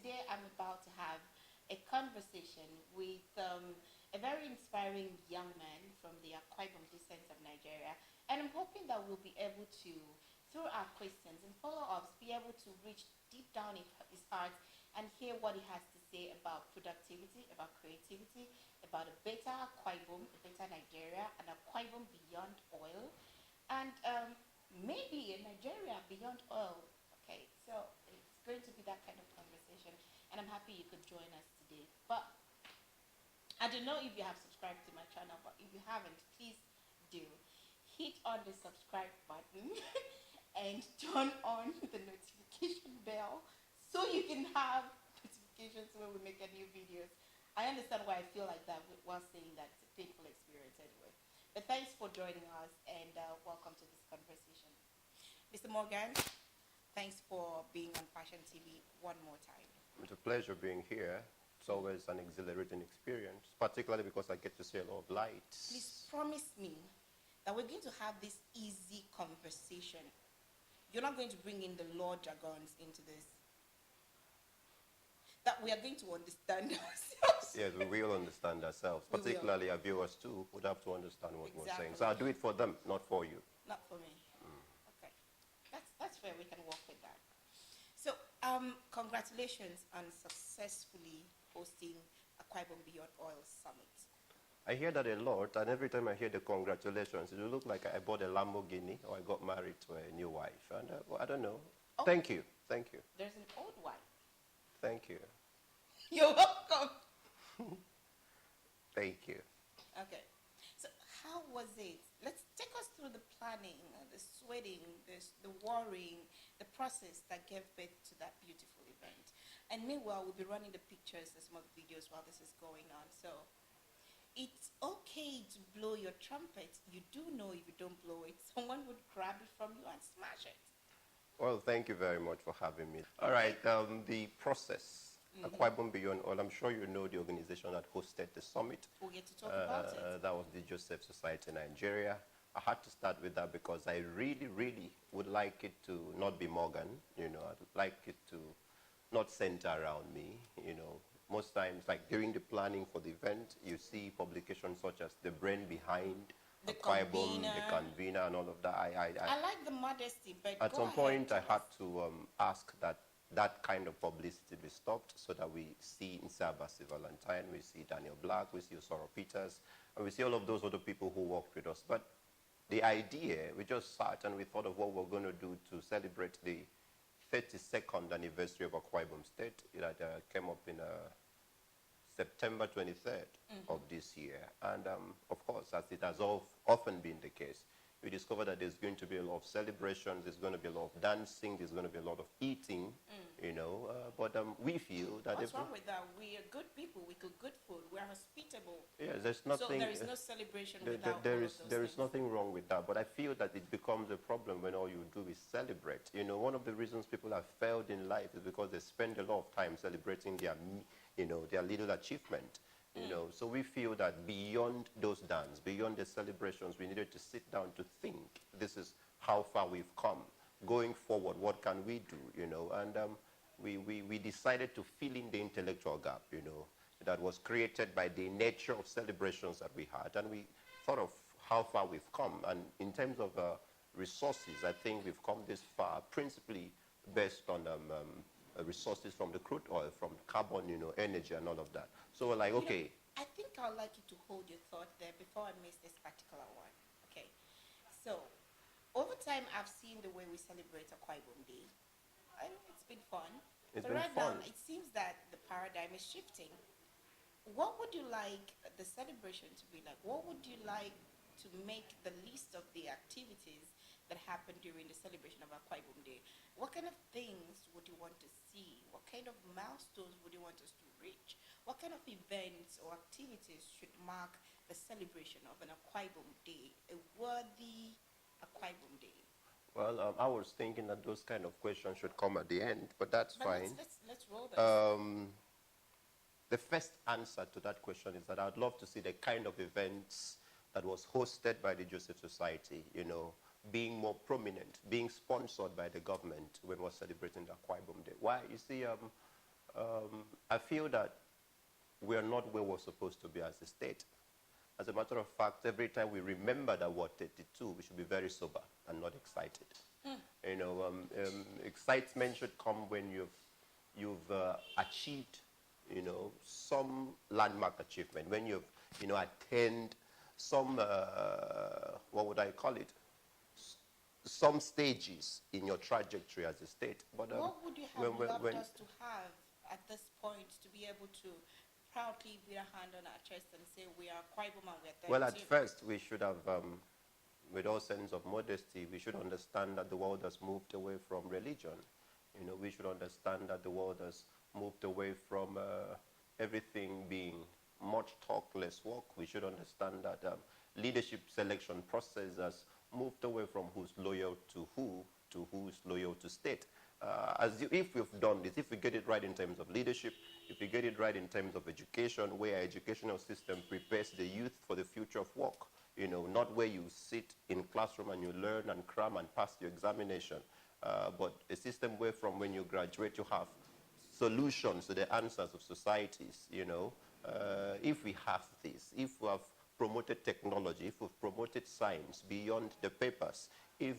today I'm about to have a conversation with a very inspiring young man from the Akwa Ibom descent of Nigeria. And I'm hoping that we'll be able to, through our questions and follow-ups, be able to reach deep down in his heart and hear what he has to say about productivity, about creativity, about a better Akwa Ibom, a better Nigeria, and Akwa Ibom beyond oil, and maybe a Nigeria beyond oil. Okay, so it's going to be that kind of conversation, and I'm happy you could join us today. But I don't know if you have subscribed to my channel, but if you haven't, please do. Hit on the subscribe button and turn on the notification bell so you can have notifications when we make a new videos. I understand why I feel like that while saying that. It's a painful experience anyway. But thanks for joining us, and welcome to this conversation. Mr. Morgan, thanks for being on Passion TV one more time. It's a pleasure being here. It's always an exhilarating experience, particularly because I get to see a lot of light. Please promise me that we're going to have this easy conversation. You're not going to bring in the law jargons into this. That we are going to understand ourselves. Yes, we will understand ourselves, particularly our viewers too would have to understand what we're saying. So I'll do it for them, not for you. Not for me. Okay, that's fair. We can work with that. So, congratulations on successfully hosting Akwa Ibom Beyond Oil Summit. I hear that a lot, and every time I hear the congratulations, it will look like I bought a Lamborghini or I got married to a new wife. And well, I don't know. Oh, thank you. Thank you. There's an old wife. Thank you. You're welcome. Thank you. Okay. So how was it? Let's take us through the planning, the sweating, the worrying, the process that gave birth to that beautiful event. And meanwhile, we'll be running the pictures and some of the videos while this is going on. So it's okay to blow your trumpet. You do know if you don't blow it, someone would grab it from you and smash it. Well, thank you very much for having me. All right, the process. Akwa Ibom Beyond Oil, I'm sure you know the organization that hosted the summit. We'll get to talk about it. That was the Joseph Society Nigeria. I had to start with that because I really, really would like it to not be Morgan. You know, I'd like it to not center around me. You know, most times, like during the planning for the event, you see publications such as the brain behind the Akwa Ibom, convener. the convener, and all of that. I like the modesty, but at some point, I had to ask that that kind of publicity be stopped so that we see Insabasi Valentine, we see Daniel Black, we see Osoro Peters, and we see all of those other people who worked with us. But the idea, we just sat and we thought of what we're going to do to celebrate the 32nd anniversary of Akwa Ibom State. It came up in September 23rd of this year. And of course, as it has often been the case, we discovered that there's going to be a lot of celebrations, there's going to be a lot of dancing, there's going to be a lot of eating, you know, but we feel that... What's wrong with that? We are good people, we cook good food, we are hospitable. Yes, there's nothing... So there is no celebration without there is nothing wrong with that, but I feel that it becomes a problem when all you do is celebrate. You know, one of the reasons people have failed in life is because they spend a lot of time celebrating their, you know, their little achievement. You know, so we feel that beyond those dance, beyond the celebrations, we needed to sit down to think, this is how far we've come. Going forward, what can we do, you know? And we decided to fill in the intellectual gap, you know, that was created by the nature of celebrations that we had. And we thought of how far we've come. And in terms of resources, I think we've come this far, principally based on resources from the crude oil, from carbon, you know, energy and all of that. So we're like, okay. I think I'd like you to hold your thought there before I miss this particular one. Okay. So, over time, I've seen the way we celebrate Akwa Ibom Day. I know it's been fun. It's but been right fun. now, it seems that the paradigm is shifting. What would you like the celebration to be like? What would you like to make the list of the activities that happen during the celebration of Akwa Ibom Day? What kind of things would you want to see? What kind of milestones would you want us to reach? What kind of events or activities should mark the celebration of an Akwa Ibom Day, a worthy Akwa Ibom Day? Well, I was thinking that those kind of questions should come at the end, but that's fine. Let's roll this. The first answer to that question is that I'd love to see the kind of events that was hosted by the Joseph Society, you know, being more prominent, being sponsored by the government when we're celebrating the Akwa Ibom Day. Why? You see, I feel that we are not where we're supposed to be as a state. As a matter of fact, every time we remember that we're 32, we should be very sober and not excited. You know, excitement should come when you've achieved, you know, some landmark achievement, when you've, you know, attained some, what would I call it? Some stages in your trajectory as a state. But what would you have loved us to have at this point to be able to proudly beat a hand on our chest and say we are Akwa Ibom and we are 32? Well, at first we should have, with all sense of modesty, we should understand that the world has moved away from religion. You know, we should understand that the world has moved away from everything being much talk, less walk. We should understand that leadership selection process has moved away from who's loyal to who to who's loyal to state. If we've done this, if we get it right in terms of leadership, if we get it right in terms of education, where our educational system prepares the youth for the future of work, you know, not where you sit in classroom and you learn and cram and pass your examination, but a system where from when you graduate you have solutions to the answers of societies, you know. If we have this, if we have promoted technology, if we've promoted science beyond the papers, if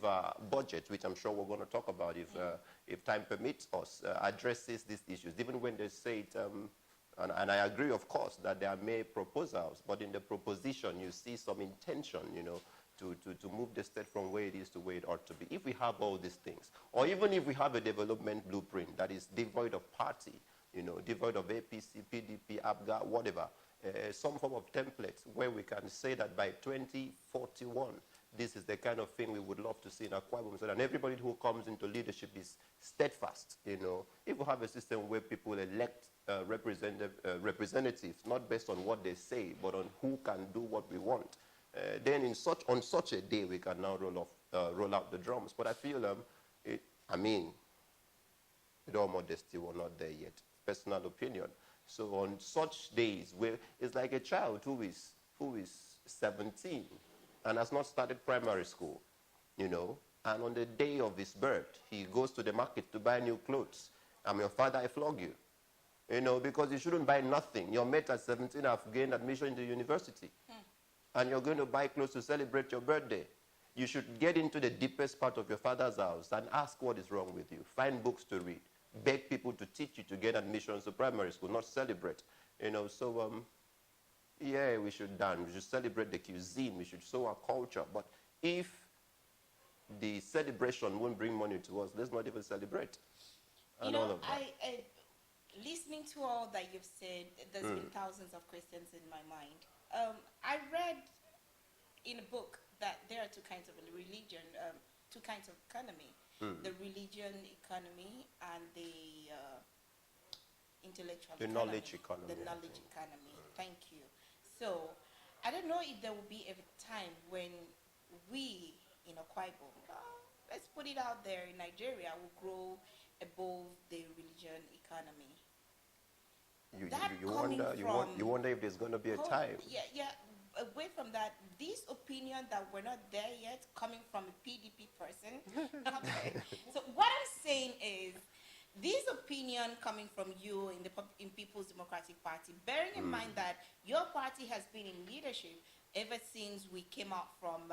budget, which I'm sure we're going to talk about, if time permits us, addresses these issues, even when they say it, and I agree, of course, that there are many proposals, but in the proposition you see some intention, you know, to move the state from where it is to where it ought to be. If we have all these things, or even if we have a development blueprint that is devoid of party, you know, devoid of APC, PDP, ABGA, whatever, some form of template where we can say that by 2041, this is the kind of thing we would love to see in Akwa Ibom, and everybody who comes into leadership is steadfast, you know. If we have a system where people elect representatives, not based on what they say, but on who can do what we want, then on such a day, we can now roll out the drums. But I feel, I mean, with all modesty, we're not there yet. Personal opinion. So on such days, where it's like a child who is 17 and has not started primary school, you know, and on the day of his birth, he goes to the market to buy new clothes. I'm your father, I flog you. You know, because you shouldn't buy nothing. Your mate at 17 have gained admission into university. And you're going to buy clothes to celebrate your birthday. You should get into the deepest part of your father's house and ask what is wrong with you. Find books to read. Beg people to teach you to get admissions to primary school, not celebrate. You know, so, yeah, we should dance. We should celebrate the cuisine. We should show our culture. But if the celebration won't bring money to us, let's not even celebrate. And you know, all of that. Listening to all that you've said, there's been thousands of questions in my mind. I read in a book that there are two kinds of religion, two kinds of economy. The religion economy and the intellectual The economy. knowledge economy. The knowledge economy. Thank you. So, I don't know if there will be a time when we in Akwa Ibom, let's put it out there, in Nigeria, will grow above the religion economy. You wonder if there's going to be a time. Yeah. Away from that, this opinion that we're not there yet, coming from a PDP person. Okay. So what I'm saying is, this opinion coming from you in People's Democratic Party, bearing in mind that your party has been in leadership ever since we came out from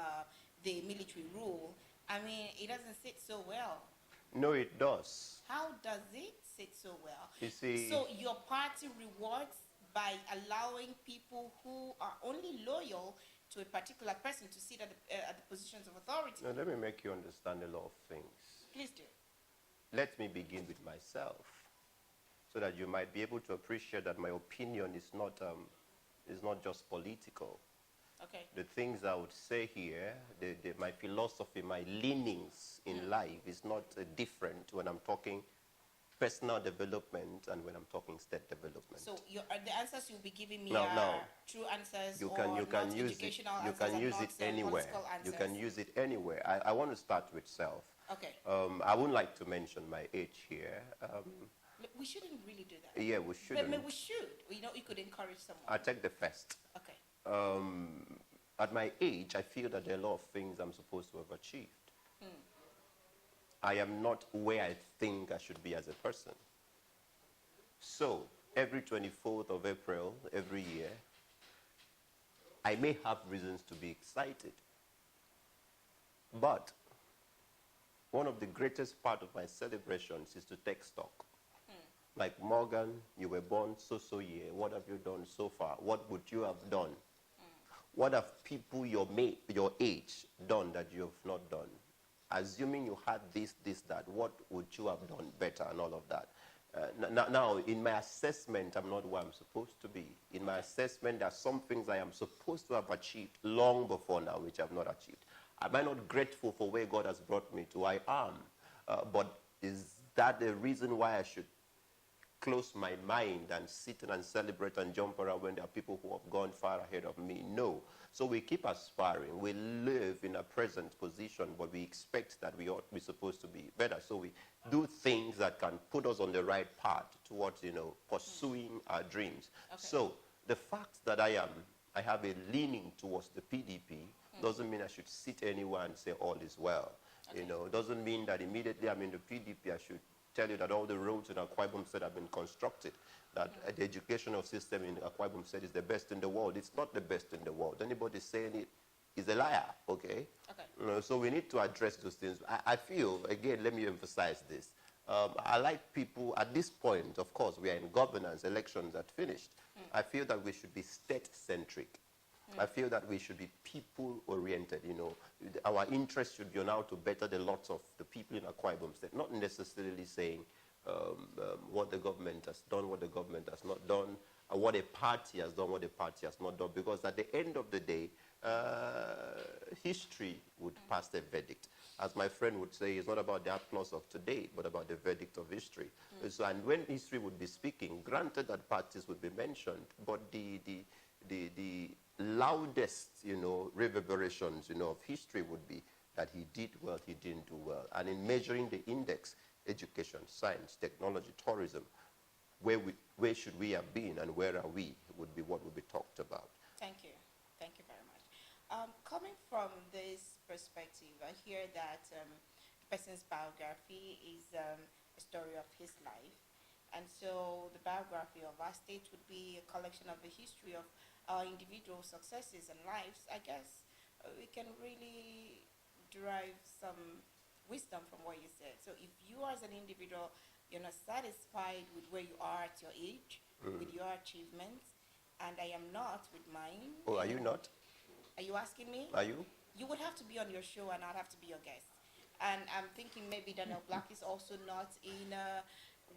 the military rule. I mean, it doesn't sit so well. No, it does. How does it sit so well? You see, so your party rewards by allowing people who are only loyal to a particular person to sit at the positions of authority. now let me make you understand a lot of things. Please do. Let me begin with myself, so that you might be able to appreciate that my opinion is not just political. Okay. The things I would say here, my philosophy, my leanings in life is not different when I'm talking personal development and when I'm talking state development. So the answers you'll be giving me No. are true answers, You can use it. You can use it anywhere. You can use it anywhere. I want to start with self. Okay. I wouldn't like to mention my age here. We shouldn't really do that. Yeah, we shouldn't. But we should. You know, it could encourage someone. I take the first. Okay. At my age, I feel that there are a lot of things I'm supposed to have achieved. I am not where I think I should be as a person. So every 24th of April, every year, I may have reasons to be excited. But one of the greatest part of my celebrations is to take stock. Like, Morgan, you were born so year. What have you done so far? What would you have done? What have people your age done that you have not done? Assuming you had this, that, what would you have done better and all of that? Now, in my assessment, I'm not where I'm supposed to be. In my assessment, there are some things I am supposed to have achieved long before now, which I have not achieved. Am I not grateful for where God has brought me to? I am. But is that the reason why I should close my mind and sit and celebrate and jump around when there are people who have gone far ahead of me? No. So we keep aspiring. We live in a present position, but we expect that we ought to be supposed to be better. So we do things that can put us on the right path towards, pursuing our dreams. Okay. So the fact that I have a leaning towards the PDP doesn't mean I should sit anywhere and say all is well. Okay. Doesn't mean that immediately I'm in the PDP I should tell you that all the roads in Akwa Ibom State have been constructed, that the educational system in Akwa Ibom State is the best in the world. It's not the best in the world. Anybody saying it is a liar, okay? So we need to address those things. I feel, again, let me emphasize this. I like people, at this point, of course, we are in governance, elections are finished. I feel that we should be state-centric. I feel that we should be people-oriented, Our interest should be on how to better the lots of the people in Akwa Ibom State, not necessarily saying what the government has done, what the government has not done, what a party has done, what a party has not done, because at the end of the day, history would pass the verdict. As my friend would say, it's not about the applause of today, but about the verdict of history. So, and when history would be speaking, granted that parties would be mentioned, but the loudest, reverberations, of history would be that he did well, he didn't do well. And in measuring the index, education, science, technology, tourism, where should we have been and where are we would be what would be talked about. Thank you. Thank you very much. Coming from this perspective, I hear that the person's biography is a story of his life. And so the biography of our state would be a collection of the history of our individual successes and lives. I guess we can really derive some wisdom from what you said. So if you as an individual, you're not satisfied with where you are at your age, with your achievements, and I am not with mine. Oh, are you not? Are you asking me? Are you? You would have to be on your show and I'd have to be your guest. And I'm thinking maybe Daniel Black is also not in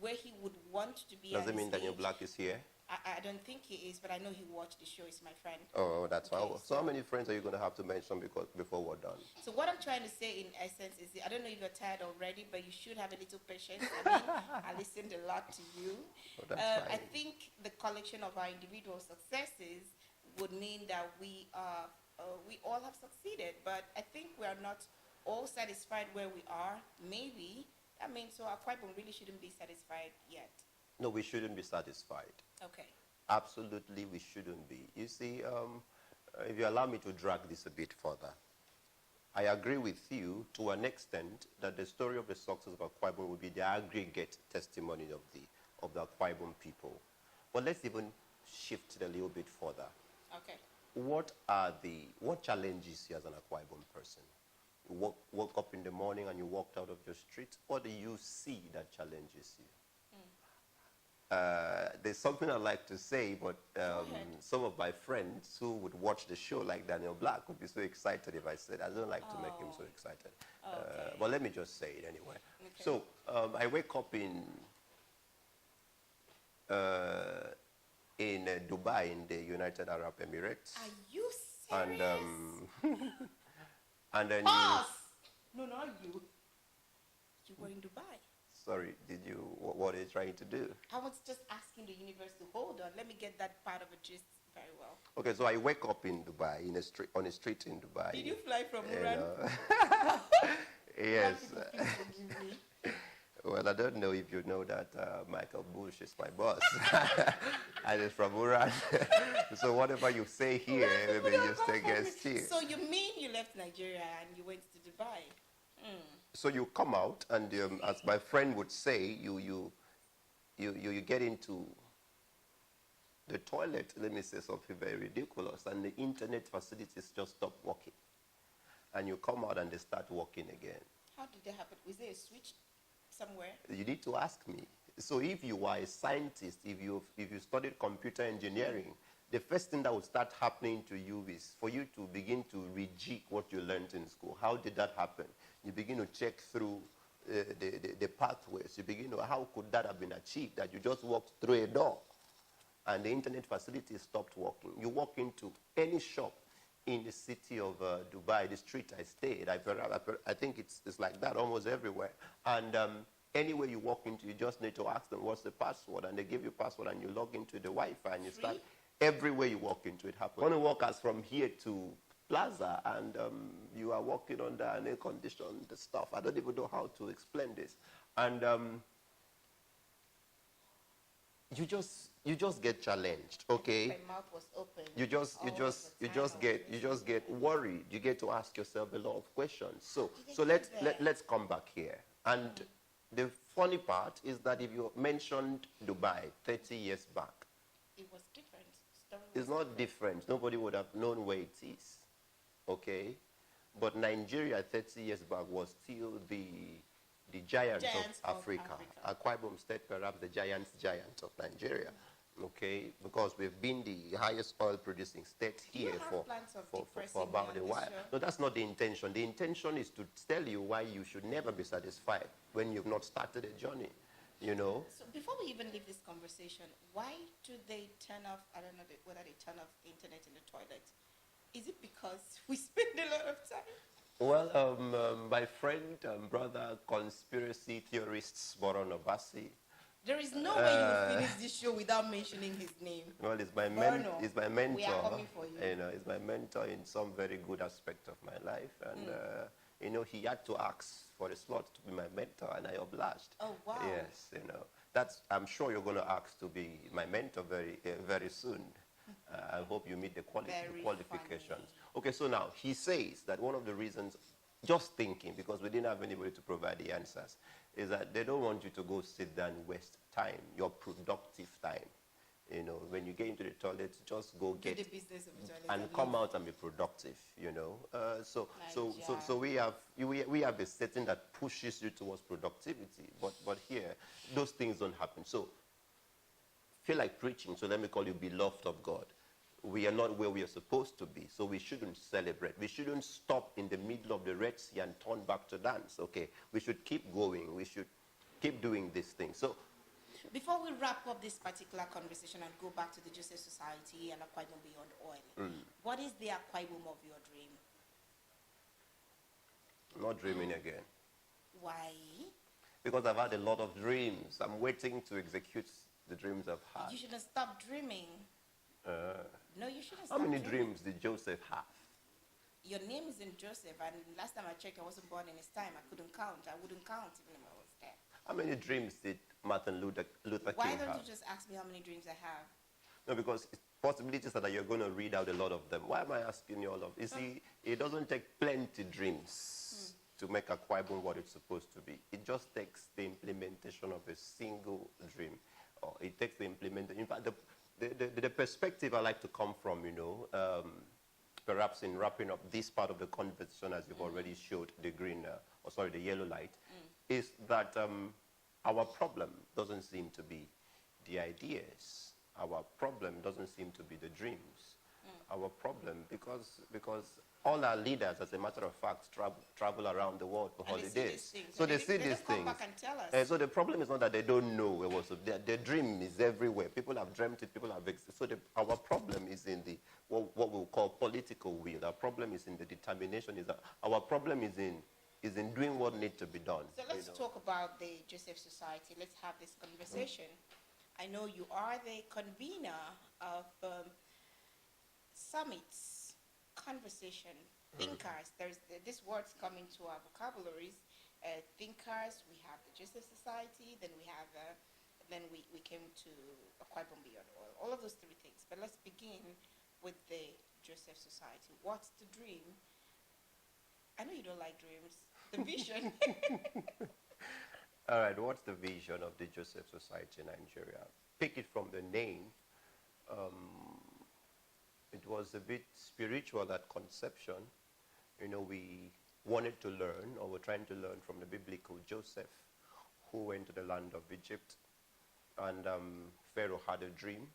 where he would want to be. Does it mean Daniel Black is here? I don't think he is, but I know he watched the show. He's my friend. Oh, that's okay, so how many friends are you going to have to mention before we're done? So what I'm trying to say in essence is, I don't know if you're tired already, but you should have a little patience. I mean, I listened a lot to you. Oh, that's fine. I think the collection of our individual successes would mean that we all have succeeded, but I think we are not all satisfied where we are. Maybe. I mean, so Akwa Ibom really shouldn't be satisfied yet. No, we shouldn't be satisfied. Okay. Absolutely, we shouldn't be. You see, if you allow me to drag this a bit further, I agree with you to an extent that the story of the success of Akwa Ibom will be the aggregate testimony of the Akwa Ibom people. But let's even shift it a little bit further. Okay. What challenges you as an Akwa Ibom person? You woke up in the morning and you walked out of your street. What do you see that challenges you? There's something I like to say, but some of my friends who would watch the show, like Daniel Black, would be so excited if I said. I don't like to make him so excited. Okay. But let me just say it anyway. Okay. So I wake up in Dubai, in the United Arab Emirates. Are you serious? And then Pause! No, not you. You were in Dubai. Sorry, what are you trying to do? I was just asking the universe to hold on. Let me get that part of a gist very well. Okay, so I wake up in Dubai, on a street in Dubai. Did you fly from Iran? Yes. Well, I don't know if you know that Michael Bush is my boss. And it's from Iran. So whatever you say here, maybe you stay against here. So you mean you left Nigeria and you went to Dubai? So you come out and, as my friend would say, you you get into the toilet, let me say something very ridiculous, and the internet facilities just stop working. And you come out and they start working again. How did that happen? Was there a switch somewhere? You need to ask me. So if you are a scientist, if you studied computer engineering, the first thing that will start happening to you is for you to begin to rejig what you learned in school. How did that happen? You begin to check through the pathways. You begin to, how could that have been achieved? That you just walked through a door and the internet facility stopped working. You walk into any shop in the city of Dubai, the street I stayed, I think it's like that almost everywhere. And anywhere you walk into, you just need to ask them what's the password, and they give you password, and you log into the Wi-Fi, and you start. Everywhere you walk into, it happens. You want to walk as from here to Plaza, and you are walking under an air-conditioned stuff. I don't even know how to explain this. And you just get challenged, okay? My mouth was open. You just get worried. You get to ask yourself a lot of questions. So let's come back here. And the funny part is that if you mentioned Dubai 30 years back, it was different. It's not different. Nobody would have known where it is, okay? But Nigeria 30 years back was still the giant of Africa. Akwa Ibom State, perhaps the giant of Nigeria, okay? Because we've been the highest oil-producing state here for about a while. No, that's not the intention. The intention is to tell you why you should never be satisfied when you've not started a journey. You know? So before we even leave this conversation, why do they turn off, I don't know whether they turn off the internet in the toilet. Is it because we spend a lot of time? Well, my friend, brother, conspiracy theorists, Boron Obasi. There is no way you will finish this show without mentioning his name. Well, he's my mentor. We are coming for you. You know, he's my mentor in some very good aspect of my life. And, you know, he had to ask for a slot to be my mentor, and I obliged. Oh, wow. Yes, you know. I'm sure you're going to ask to be my mentor very soon. I hope you meet the qualifications. Funny. Okay, so now, he says that one of the reasons, just thinking, because we didn't have anybody to provide the answers, is that they don't want you to go sit down and waste time, your productive time. You know, when you get into the toilet, just go get the business of the toilet and come out and be productive. You know, so we have a setting that pushes you towards productivity, but here those things don't happen. So feel like preaching. So let me call you beloved of God. We are not where we are supposed to be, so we shouldn't celebrate. We shouldn't stop in the middle of the Red Sea and turn back to dance. Okay, we should keep going. We should keep doing these things. So. Before we wrap up this particular conversation and go back to the Joseph Society and Akwa Ibom Beyond Oil, what is the Akwa Ibom of your dream? Not dreaming again. Why? Because I've had a lot of dreams. I'm waiting to execute the dreams I've had. You shouldn't stop dreaming. No, you shouldn't stop How many dreaming. dreams did Joseph have? Your name isn't Joseph, and last time I checked, I wasn't born in his time. I couldn't count. I wouldn't count even if I was there. How many dreams did Martin Luther King have? Why don't you just ask me how many dreams I have? No, because possibilities are that you're going to read out a lot of them. Why am I asking you all of? You see, it doesn't take plenty dreams to make Akwa Ibom what it's supposed to be. It just takes the implementation of a single dream. Or it takes the implementation. In fact, the perspective I like to come from, you know, perhaps in wrapping up this part of the conversation, as you've already showed the green, the yellow light, is that our problem doesn't seem to be the ideas. Our problem doesn't seem to be the dreams. Our problem, because all our leaders, as a matter of fact, travel around the world for holidays. So they see these things. Come back and tell us. So the problem is not that they don't know it was. Their dream is everywhere. People have dreamt it. People have. So our problem is in the what we call political will. Our problem is in the determination. Our problem is in doing what needs to be done. So let's talk about the Joseph Society. Let's have this conversation. I know you are the convener of summits, conversation, thinkers. There's this word's coming to our vocabularies. Thinkers. We have the Joseph Society. Then we have. Then we came to Akwa Ibom Beyond Oil. All of those three things. But let's begin with the Joseph Society. What's the dream? I know you don't like dreams. The vision. All right, what's the vision of the Joseph Society in Nigeria? Pick it from the name. It was a bit spiritual at conception. We wanted to learn, or we're trying to learn from the biblical Joseph, who went to the land of Egypt, and Pharaoh had a dream.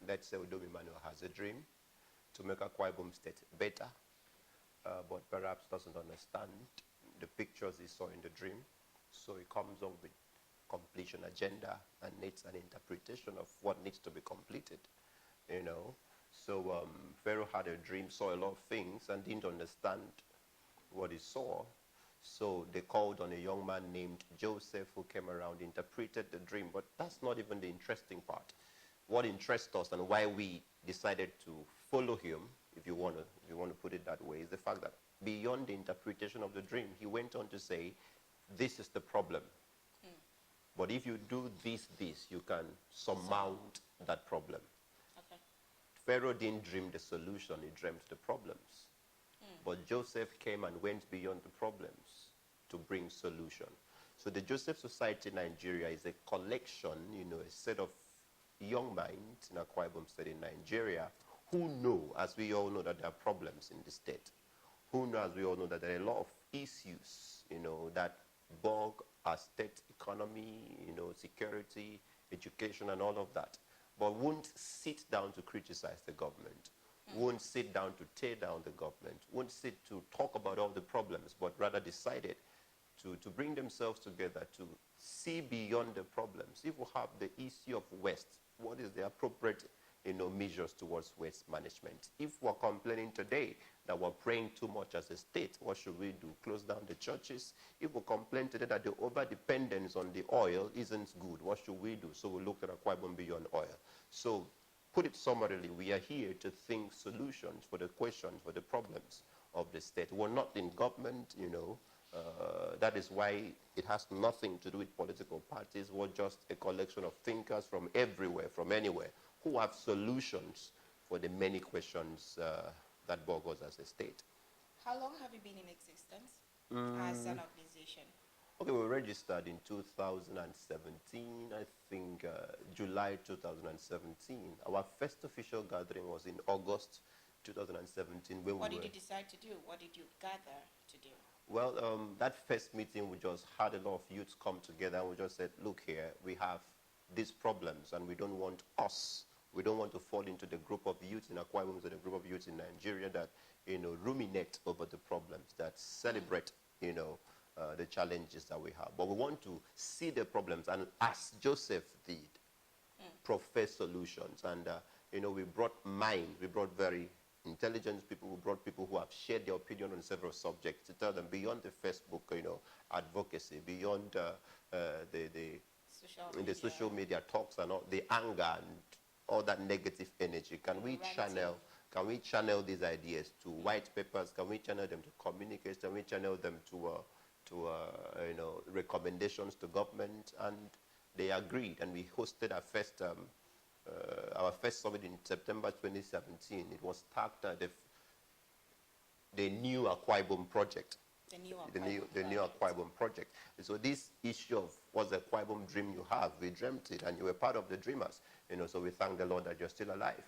Let's say Udom Emmanuel has a dream to make Akwa Ibom State better, but perhaps doesn't understand the pictures he saw in the dream. So he comes up with completion agenda and needs an interpretation of what needs to be completed, So Pharaoh had a dream, saw a lot of things, and didn't understand what he saw. So they called on a young man named Joseph, who came around, interpreted the dream. But that's not even the interesting part. What interests us and why we decided to follow him, if you want to put it that way, is the fact that beyond the interpretation of the dream, he went on to say, this is the problem. But if you do this, you can surmount that problem. Okay. Pharaoh didn't dream the solution, he dreamt the problems. But Joseph came and went beyond the problems to bring solution. So the Joseph Society in Nigeria is a collection, a set of young minds in Akwa Ibom State in Nigeria who know, as we all know, that there are problems in the state. Who know, as we all know, that there are a lot of issues, that bog our state economy, security, education, and all of that. But won't sit down to criticize the government. Won't sit down to tear down the government, won't sit to talk about all the problems, but rather decided to bring themselves together to see beyond the problems. If we have the issue of waste, what is the appropriate measures towards waste management? If we're complaining today that we're praying too much as a state, what should we do? Close down the churches? If we complain today that the over-dependence on the oil isn't good, what should we do? So we look at Akwa Ibom beyond oil. So put it summarily, we are here to think solutions for the questions, for the problems of the state. We're not in government, that is why it has nothing to do with political parties. We're just a collection of thinkers from everywhere, from anywhere, who have solutions for the many questions that bog us as a state. How long have you been in existence as an organization? Okay, we were registered in 2017, I think July 2017. Our first official gathering was in August 2017. What did you decide to do? What did you gather to do? Well, that first meeting, we just had a lot of youths come together, and we just said, look here, we have these problems, and we don't want to fall into the group of youths in Akwa Ibom, the group of youths in Nigeria that, ruminate over the problems, that celebrate, the challenges that we have. But we want to see the problems, and as Joseph did, profess solutions. And, we brought minds, we brought very intelligent people, we brought people who have shared their opinion on several subjects to tell them beyond the Facebook, advocacy, beyond the social media talks and all, the anger and all that negative energy. Can we channel these ideas to white papers? Can we channel them to communications? Can we channel them to recommendations to government? And they agreed, and we hosted our first summit in September 2017. It was tagged the new Akwa Ibom project. The new Akwa Ibom project. And so this issue of what's the Akwa Ibom dream you have, we dreamt it, and you were part of the dreamers. So we thank the Lord that you're still alive.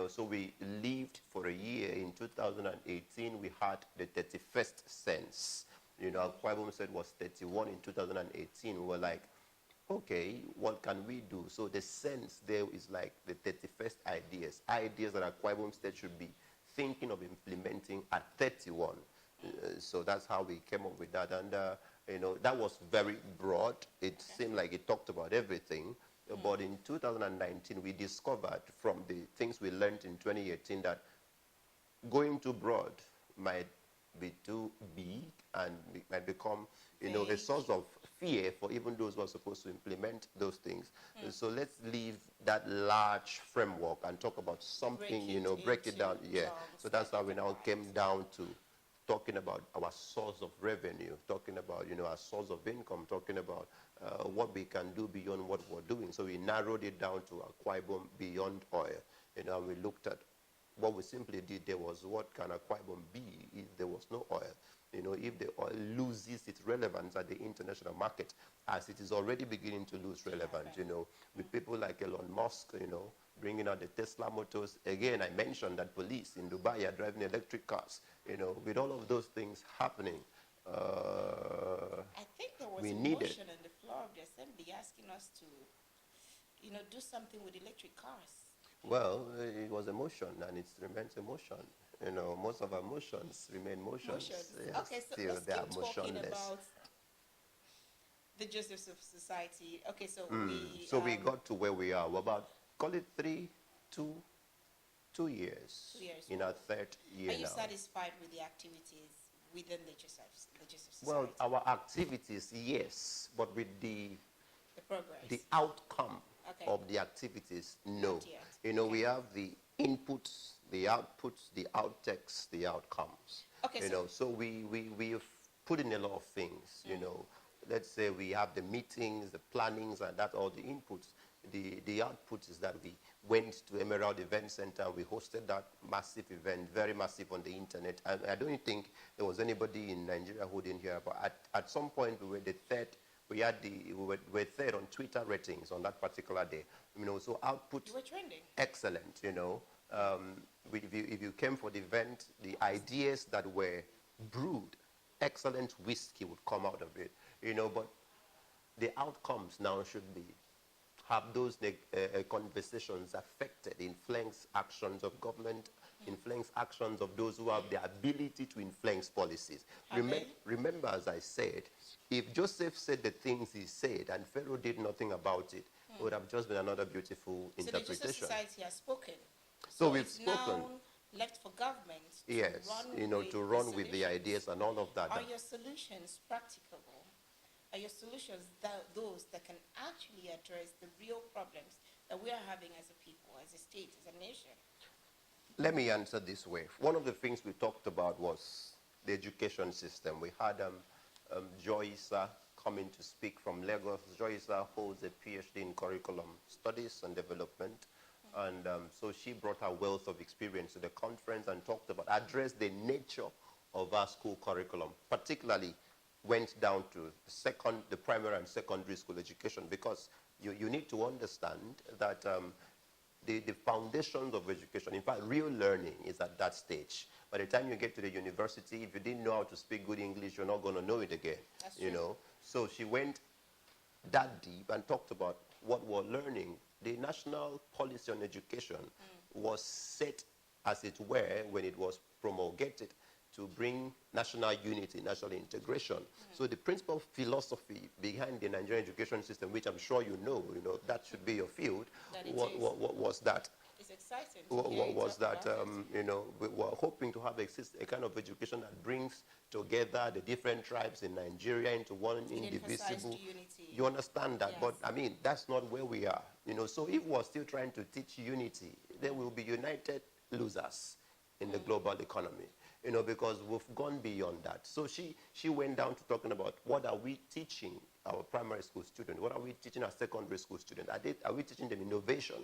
So we lived for a year. In 2018, we had the 31st census. Akwa Ibom said was 31 in 2018. We were like, okay, what can we do? So the sense there is like the 31st ideas that Akwa Ibom State should be thinking of implementing at 31. So that's how we came up with that. And, that was very broad. It seemed like it talked about everything. But in 2019, we discovered from the things we learned in 2018 that going too broad might be too big and it might become, a source of fear for even those who are supposed to implement those things. So let's leave that large framework and talk about something, break it down. Yeah. So that's how we now came down to talking about our source of revenue, talking about, our source of income, talking about what we can do beyond what we're doing. So we narrowed it down to Akwa Ibom beyond oil. And we looked at what we simply did there was, what can Akwa Ibom be if there was no oil? You know, if the oil loses its relevance at the international market, as it is already beginning to lose relevance, you know, with people like Elon Musk, you know, bringing out the Tesla motors. Again, I mentioned that police in Dubai are driving electric cars. You know, with all of those things happening, I think there was a motion on the floor of the assembly asking us to, you know, do something with electric cars. Well, it was a motion, and it remains a motion. You know, most of our motions remain motions. Yes, okay, so still, let's they are keep talking motionless. about the justice of society. Okay, so we got to where we are. We're about, call it 2 years. 2 years. In our third year now. Are you satisfied with the activities within the justice society? Well, our activities, yes, but with the progress, the outcome of the activities, no. You know, we have the inputs, the outputs, the outtakes, the outcomes. Okay, you know, so we have put in a lot of things, you know. Let's say we have the meetings, the plannings, and that's all the inputs. The output is that we went to Emerald Event Center. We hosted that massive event, very massive on the internet. And I don't think there was anybody in Nigeria who didn't hear. But at some point, we were the third. We were third on Twitter ratings on that particular day. You know, so output. You were trending. Excellent. You know, if you came for the event, the ideas that were brewed, excellent whiskey would come out of it. You know, but the outcomes now should be, have those conversations affected, influence actions of government, influence actions of those who have the ability to influence policies. Remember, as I said, if Joseph said the things he said and Pharaoh did nothing about it, it would have just been another beautiful interpretation. So the Justice Society has spoken. So we've spoken. Now left for government to run, you know, to run with the ideas and all of that. Are your solutions practicable? Are your solutions those that can actually address the real problems that we are having as a people, as a state, as a nation? Let me answer this way. One of the things we talked about was the education system. We had Joyisa coming to speak from Lagos. Joyisa holds a PhD in curriculum studies and development. And so she brought her wealth of experience to the conference and talked about, addressed the nature of our school curriculum, particularly went down to the primary and secondary school education, because you need to understand that the foundations of education, in fact, real learning is at that stage. By the time you get to the university, if you didn't know how to speak good English, you're not going to know it again. That's true. Know. So she went that deep and talked about what we're learning. The national policy on education was set, as it were, when it was promulgated, to bring national unity, national integration. So the principal philosophy behind the Nigerian education system, which I'm sure you know that should be your field, what was that? It's exciting. What was that? You know, we were hoping to have a kind of education that brings together the different tribes in Nigeria into one indivisible. Unity. You understand that? Yes. But I mean, that's not where we are. You know, so if we're still trying to teach unity, then we'll be united losers in the global economy. You know, because we've gone beyond that. So she went down to talking about what are we teaching our primary school students? What are we teaching our secondary school students? Are we teaching them innovation?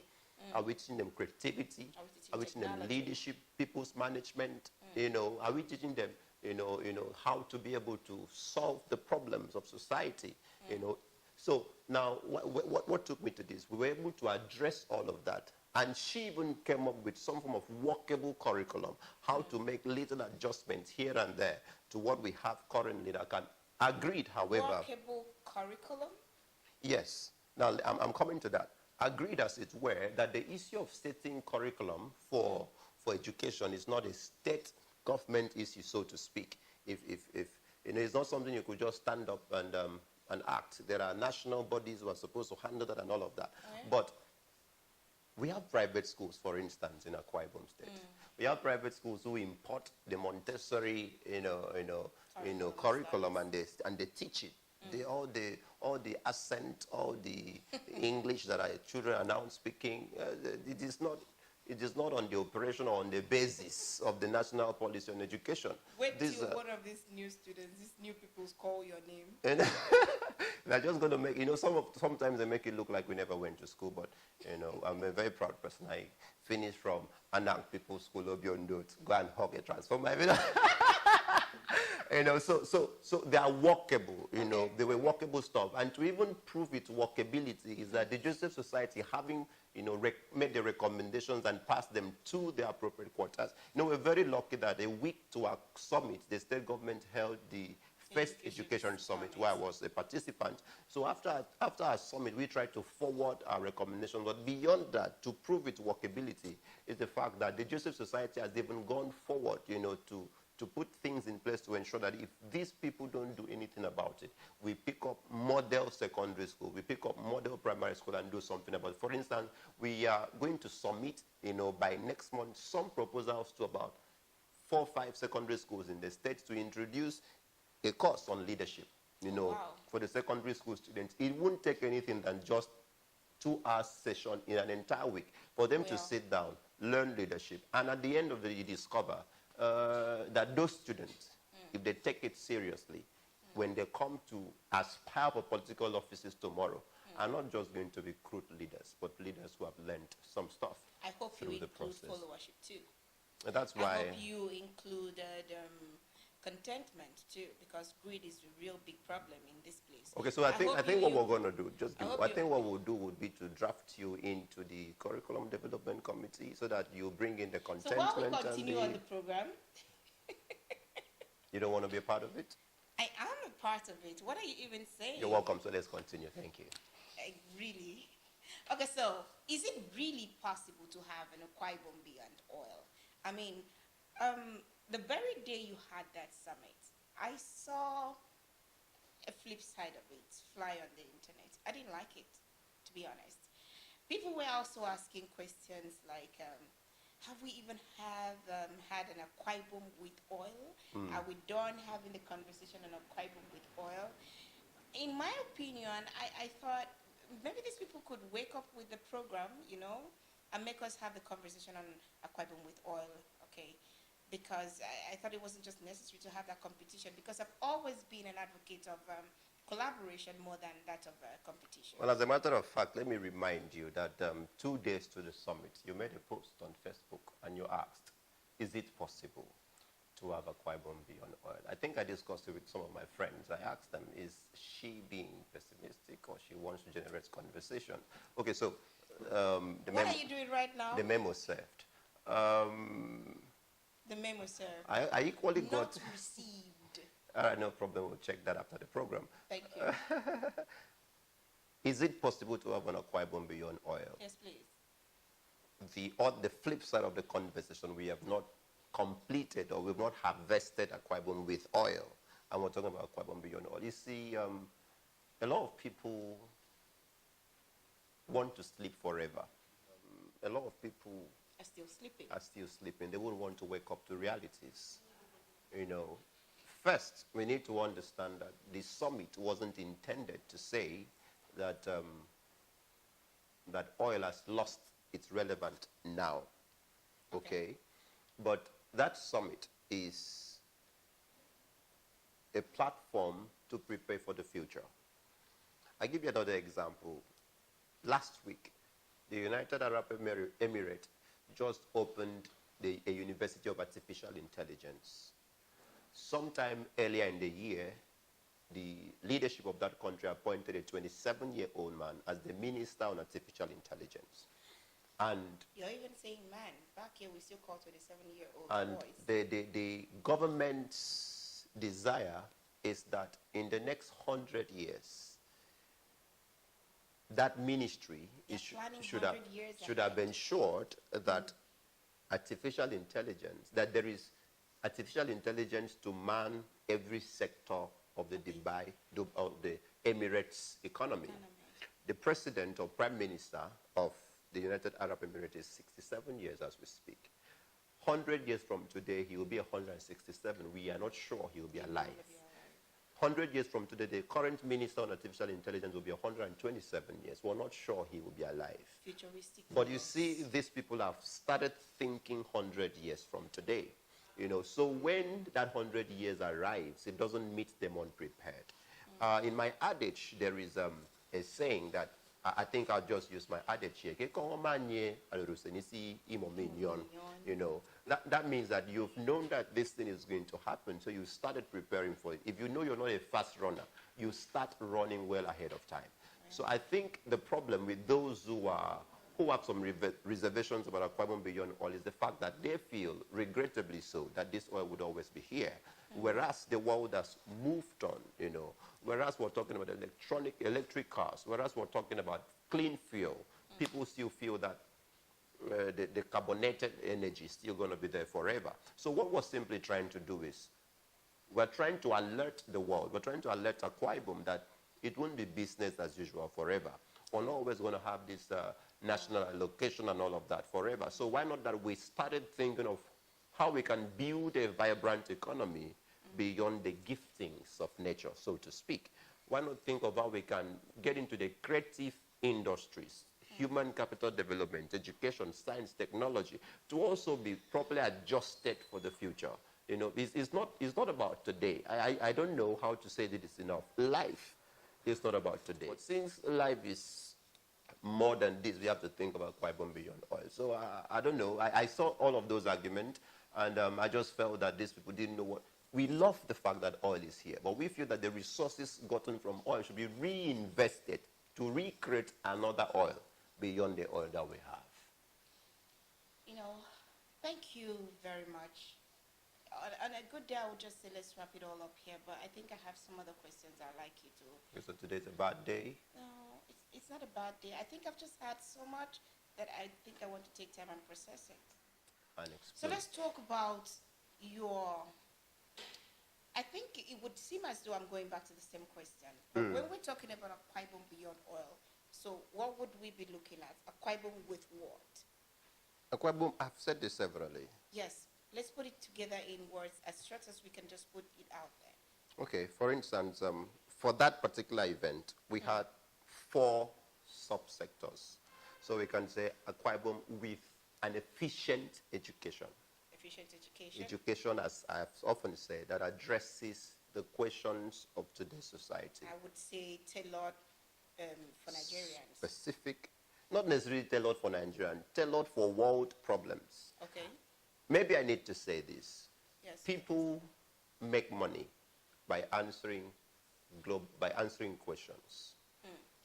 Are we teaching them creativity? Are we teaching them leadership, people's management? You know, are we teaching them, you know, how to be able to solve the problems of society? You know, so now what took me to this? We were able to address all of that. And she even came up with some form of workable curriculum, how to make little adjustments here and there to what we have currently that can agreed, however. Workable curriculum? Yes. Now, I'm coming to that. Agreed, as it were, that the issue of setting curriculum for education is not a state government issue, so to speak. If you know, it's not something you could just stand up and act. There are national bodies who are supposed to handle that and all of that. But we have private schools, for instance, in Akwa Ibom State. We have private schools who import the Montessori, curriculum and they teach it. All the accent, all the English that our children are now speaking, it is not on the operation or on the basis of the national policy on education. Wait till one of these new students, these new people call your name. And they're just going to make, sometimes they make it look like we never went to school, but, I'm a very proud person. I finished from Anak People's School of Biondo to go and hug a transformer. So they are workable, they were workable stuff. And to even prove its workability is that the Joseph Society, having, made the recommendations and passed them to the appropriate quarters. We're very lucky that a week to our summit, the state government held the first education summit where I was a participant. So after our summit, we tried to forward our recommendations. But beyond that, to prove its workability is the fact that the Joseph Society has even gone forward, to put things in place to ensure that if these people don't do anything about it, we pick up model secondary school, we pick up model primary school and do something about it. For instance, we are going to submit, by next month, some proposals to about 4 or 5 secondary schools in the state to introduce a course on leadership, Wow. for the secondary school students. It won't take anything than just 2-hour session in an entire week for them to sit down, learn leadership, and at the end of the day, you discover that those students, if they take it seriously, when they come to aspire for political offices tomorrow, are not just going to be crude leaders, but leaders who have learned some stuff. I hope you through the include process. followership too. And that's why. I hope you included contentment too, because greed is a real big problem in this place. Okay, so I think what we're going to do, I think what we'll do would be to draft you into the curriculum development committee so that you bring in the contentment. So while we continue on the program, you don't want to be a part of it? I am a part of it. What are you even saying? You're welcome. So let's continue. Thank you. Really? Okay, so is it really possible to have an Akwa Ibom beyond oil? I mean, the very day you had that summit, I saw a flip side of it fly on the internet. I didn't like it, to be honest. People were also asking questions like, have we even had an Akwa Ibom with oil? Are we done having the conversation on Akwa Ibom with oil? In my opinion, I thought maybe these people could wake up with the program, and make us have the conversation on Akwa Ibom with oil, okay? Because I thought it wasn't just necessary to have that competition, because I've always been an advocate of collaboration more than that of competition. Well, as a matter of fact, let me remind you that 2 days to the summit, you made a post on Facebook and you asked, is it possible to have Akwa Ibom beyond oil? I think I discussed it with some of my friends. I asked them, is she being pessimistic or she wants to generate conversation? Okay, so what are you doing right now? The memo served. The memo, sir. I equally got... Not received. All right, no problem. We'll check that after the program. Thank you. Is it possible to have an Akwa Ibom beyond oil? Yes, please. The flip side of the conversation, we have not completed or we've not harvested Akwa Ibom with oil. And we're talking about Akwa Ibom beyond oil. You see, a lot of people want to sleep forever. A lot of people are still sleeping. They won't want to wake up to realities. First, we need to understand that the summit wasn't intended to say that that oil has lost its relevance now. Okay? But that summit is a platform to prepare for the future. I'll give you another example. Last week, the United Arab Emirates just opened a University of Artificial Intelligence. Sometime earlier in the year, the leadership of that country appointed a 27-year-old man as the Minister on Artificial Intelligence. And you're even saying man. Back here, we still call 27-year-old and boys. The government's desire is that in the next 100 years, that ministry should have ensured that artificial intelligence, that there is artificial intelligence to man every sector of the Emirates economy. The president or prime minister of the United Arab Emirates is 67 years as we speak. 100 years from today, he will be 167. We are not sure he will be alive. 100 years from today, the current minister on artificial intelligence will be 127 years. We're not sure he will be alive. Futuristic. But you see, these people have started thinking 100 years from today. So when that 100 years arrives, it doesn't meet them unprepared. In my adage, there is a saying that I think I'll just use my adage here. You know, that means that you've known that this thing is going to happen, so you started preparing for it. If you know you're not a fast runner, you start running well ahead of time. So I think the problem with those who have some reservations about Akwa Ibom Beyond Oil is the fact that they feel, regrettably so, that this oil would always be here. Whereas the world has moved on, you know. Whereas we're talking about electric cars, whereas we're talking about clean fuel, people still feel that the carbonated energy is still going to be there forever. So what we're simply trying to do is, we're trying to alert the world, we're trying to alert Akwa Ibom that it won't be business as usual forever. We're not always going to have this national allocation and all of that forever. So why not that we started thinking of how we can build a vibrant economy beyond the giftings of nature, so to speak. Why not think of how we can get into the creative industries, human capital development, education, science, technology, to also be properly adjusted for the future. You know, it's not about today. I don't know how to say that it's enough. Life is not about today. But since life is more than this, we have to think about Akwa Ibom Beyond Oil. So I don't know. I saw all of those arguments, and I just felt that these people didn't know what. We love the fact that oil is here, but we feel that the resources gotten from oil should be reinvested to recreate another oil beyond the oil that we have. You know, thank you very much. On a good day, I would just say let's wrap it all up here, but I think I have some other questions I'd like you to. So today's a bad day? No, it's not a bad day. I think I've just had so much that I think I want to take time and process it. So let's talk about your... I think it would seem as though I'm going back to the same question. But when we're talking about Akwa Ibom Beyond Oil, so what would we be looking at? Akwa Ibom with what? Akwa Ibom, I've said this severally. Yes. Let's put it together in words as short as we can just put it out there. Okay. For instance, for that particular event, we had 4 subsectors. So we can say Akwa Ibom with an efficient education. Efficient education. Education, as I've often said, that addresses the questions of today's society. I would say tailored for Nigerians. Specific, not necessarily tailored for Nigerians, tailored for world problems. Okay. Maybe I need to say this. Yes. People make money by answering questions.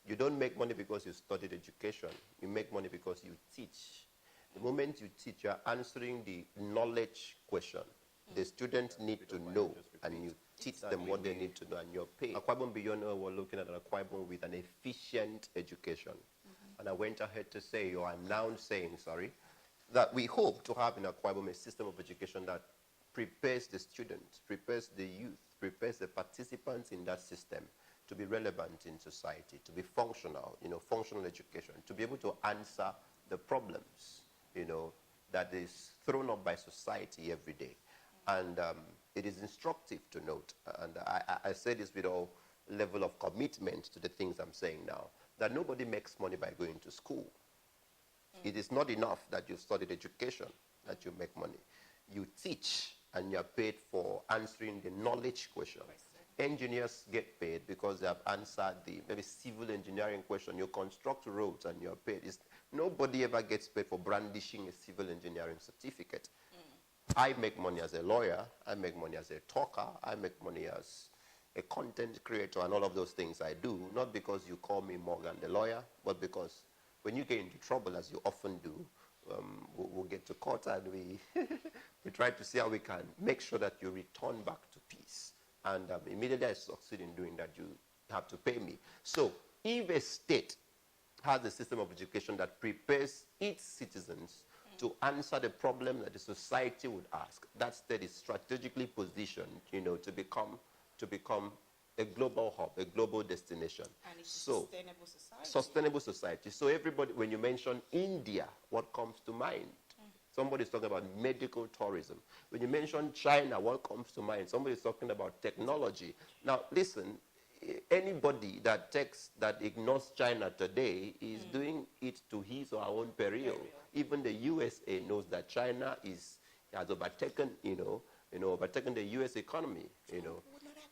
You don't make money because you studied education. You make money because you teach. The moment you teach, you're answering the knowledge question. The students need to know, and you teach them what they need to know, and you're paid. Akwa Ibom Beyond Oil, we're looking at Akwa Ibom with an efficient education. And I went ahead to say, or I'm now saying, sorry, that we hope to have in Akwa Ibom a system of education that prepares the students, prepares the youth, prepares the participants in that system to be relevant in society, to be functional, you know, functional education, to be able to answer the problems, you know, that is thrown up by society every day. And it is instructive to note, and I say this with all level of commitment to the things I'm saying now, that nobody makes money by going to school. It is not enough that you studied education, that you make money. You teach, and you're paid for answering the knowledge question. Engineers get paid because they have answered the maybe civil engineering question. You construct roads and you're paid. Nobody ever gets paid for brandishing a civil engineering certificate. I make money as a lawyer. I make money as a talker. I make money as a content creator, and all of those things I do, not because you call me Morgan the lawyer, but because when you get into trouble, as you often do, we'll get to court and we try to see how we can make sure that you return back to peace. And immediately I succeed in doing that, you have to pay me. So if a state has a system of education that prepares its citizens to answer the problem that the society would ask, that state is strategically positioned, you know, to become a global hub, a global destination. And it's a sustainable society. Sustainable society. So everybody, when you mention India, what comes to mind? Somebody's talking about medical tourism. When you mention China, what comes to mind? Somebody's talking about technology. Now, listen, anybody that ignores China today is doing it to his or her own peril. Even the USA knows that China has overtaken, overtaken the US economy, I would not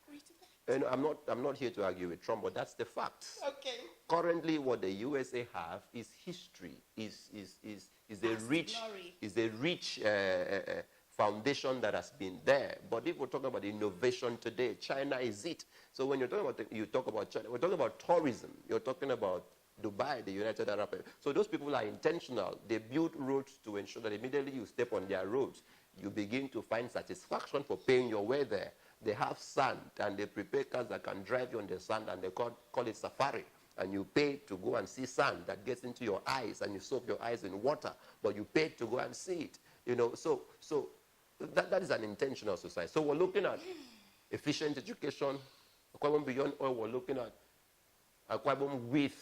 agree to that. And I'm not here to argue with Trump, but that's the facts. Okay. Currently, what the USA have is history, is a rich foundation that has been there. But if we're talking about innovation today, China is it. So when you talk about China, we're talking about tourism. You're talking about Dubai, the United Arab Emirates. So those people are intentional. They build roads to ensure that immediately you step on their roads, you begin to find satisfaction for paying your way there. They have sand, and they prepare cars that can drive you on the sand, and they call it safari. And you pay to go and see sand that gets into your eyes, and you soak your eyes in water, but you pay to go and see it. You know, so that is an intentional society. So we're looking at efficient education, Akwa Ibom beyond oil. We're looking at Akwa Ibom with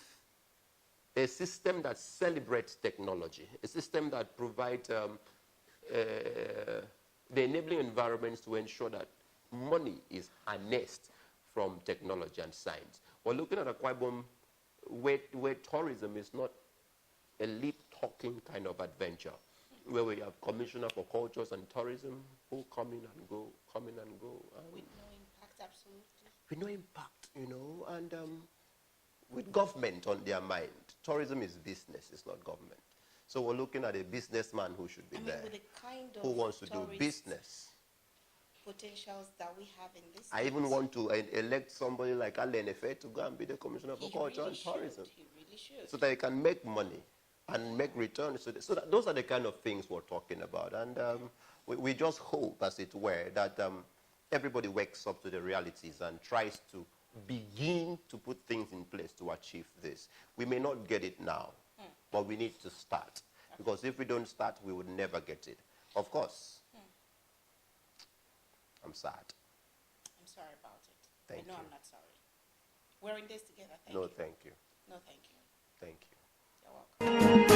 a system that celebrates technology, a system that provides the enabling environments to ensure that money is harnessed from technology and science. We're looking at Akwa Ibom where tourism is not a lead talking kind of adventure, where we have Commissioner for Cultures and Tourism who come in and go. With no impact, absolutely. With no impact, you know, and with government on their mind. Tourism is business, it's not government. So we're looking at a businessman who should be there, with the kind of who wants to do business. Potentials that we have in this. I even want to elect somebody like Alain Efe to go and be the Commissioner for Culture and Tourism. He really should. So that he can make money and make returns. So that those are the kind of things we're talking about. And we just hope, as it were, that everybody wakes up to the realities and tries to begin to put things in place to achieve this. We may not get it now, but we need to start. Because if we don't start, we would never get it. Of course, I'm sad. I'm sorry about it. Thank you. I'm not sorry. We're in this together. Thank you. No, thank you. No, thank you. Thank you. You're welcome.